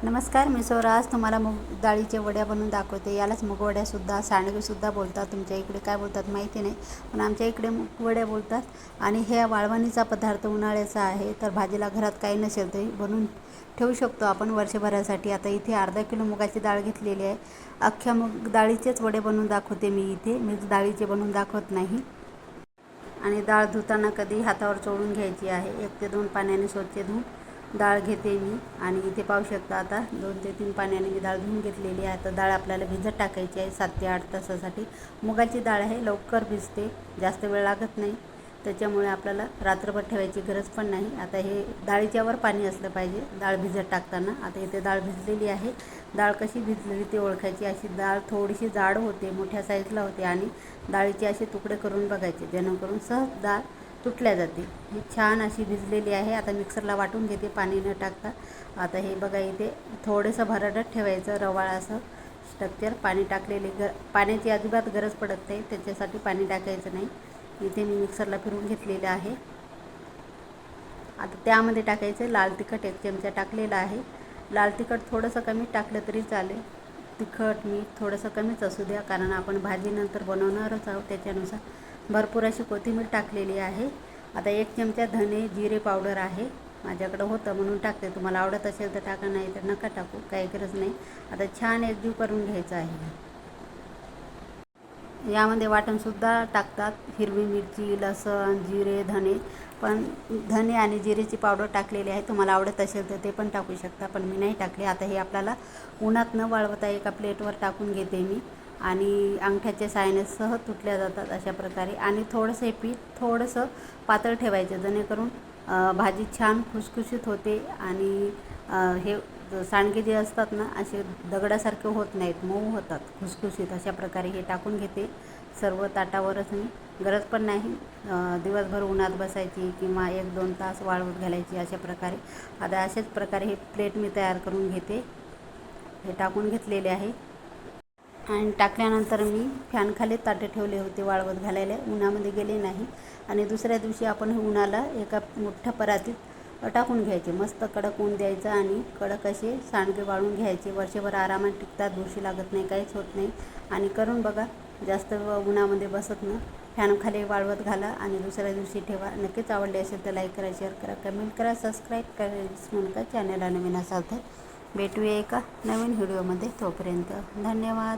नमस्कार, मी स्वराज तुम्हाला मूग डाळीच्या वड्या बनवून दाखवते. यालाच मुगवड्यासुद्धा, सांडगेसुद्धा बोलतात. तुमच्या इकडे काय बोलतात माहिती नाही, पण आमच्या इकडे मुगवड्या बोलतात. आणि हे वाळवणीचा पदार्थ उन्हाळ्याचा आहे, तर भाजीला घरात काही नसेल तरी बनवून ठेवू शकतो आपण वर्षभरासाठी. आता इथे अर्धा किलो मुगाची डाळ घेतलेली आहे. अख्ख्या मूग डाळीचेच वडे बनवून दाखवते मी इथे, मिक्स डाळीचे बनवून दाखवत नाही. आणि डाळ धुताना कधी हातावर चोळून घ्यायची आहे. 1 ते 2 पाण्याने स्वच्छ धुवून डाळ घेते मी. आणि इथे पाहू शकता, आता 2 ते 3 पाण्याने मी डाळ धुवून घेतलेली आहे. आता डाळ आपल्याला भिजत टाकायची आहे 7 ते 8 तासासाठी. मुगाची डाळ आहे, लवकर भिजते, जास्त वेळ लागत नाही, त्याच्यामुळे आपल्याला रात्रभर ठेवायची गरज पण नाही. आता हे डाळीच्यावर पाणी असलं पाहिजे डाळ भिजत टाकताना. आता इथे डाळ भिजलेली आहे. डाळ कशी भिजलेली ते ओळखायची. अशी डाळ थोडीशी जाड होते, मोठ्या साईजला होते, आणि डाळीचे असे तुकडे करून बघायचे, जेणेकरून सहज डाळ तुटल्या जाते. ही छान अशी भिजलेली आहे. आता मिक्सरला वाटून घेते पाणी न टाकता. आता हे बघा, इथे थोडंसं भरडत ठेवायचं, रवाळ असं स्ट्रक्चर. पाणी टाकलेले पाण्याची अजिबात गरज पडत नाही, त्याच्यासाठी पाणी टाकायचं नाही. इथे मी मिक्सरला फिरवून घेतलेलं आहे. आता त्यामध्ये टाकायचं लाल तिखट 1 चमचा टाकलेला आहे. लाल तिखट थोडंसं कमी टाकलं तरी चालेल. तिखट मीठ थोडंसं कमीच असू द्या, कारण आपण भाजी नंतर बनवणारच आहोत, त्याच्यानुसार. भरपूर अशी कोथिंबीर टाकलेली आहे. आता 1 चमचा धने जिरे पावडर आहे. माझ्याकडं होतं म्हणून टाकते. तुम्हाला आवडत असेल तर टाका, नाही तर नका टाकू, काही गरज नाही. आता छान एकजीव करून घ्यायचं आहे. यामध्ये वाटणसुद्धा टाकतात, हिरवी मिरची, लसण, जिरे, धने. पण धने आणि जिरेची पावडर टाकलेली आहे. तुम्हाला आवडत असेल तर ते पण टाकू शकता, पण मी नाही टाकले. आता हे आपल्याला उन्हात न वाळवता एका प्लेटवर टाकून घेते मी. आणि अंगठ्याच्या साहाय्याने सहज तुटल्या जातात अशा प्रकारे. आणि थोडंसं हे पीठ थोडंसं पातळ ठेवायचं, जेणेकरून भाजी छान खुसखुशीत होते. आणि हे सांडगे जे असतात ना, असे दगडासारखे होत नाहीत, मऊ होतात, खुसखुशीत. अशा प्रकारे हे टाकून घेते सर्व ताटावरच मी. गरज पण नाही दिवसभर उन्हात बसायची किंवा 1-2 तास वाळवत घालायची अशा प्रकारे. आता अशाच प्रकारे हे प्लेट मी तयार करून घेते. हे टाकून घेतलेले आहे. आणि टाकल्यानंतर मी फॅनखाली ताटे ठेवले होते वाळवत घालायला, उन्हामध्ये गेले नाही. आणि दुसऱ्या दिवशी आपण हे उन्हाला एका मोठ्या परातीत टाकून घ्यायचे. मस्त कडक ऊन द्यायचं आणि कडक असे सांडगे वाळून घ्यायचे. वर्षभर आरामात टिकतात, बुरशी लागत नाही, काहीच होत नाही. आणि करून बघा, जास्त उन्हामध्ये बसत ना, फॅनखाली वाळवत घाला आणि दुसऱ्या दिवशी ठेवा. नक्कीच आवडले असेल तर लाईक करा, शेअर करा, कमेंट करा, सबस्क्राईब करा. म्हणून का चॅनलला नवीन असाल तर. भेटूया एका नवीन व्हिडिओमध्ये. तोपर्यंत धन्यवाद.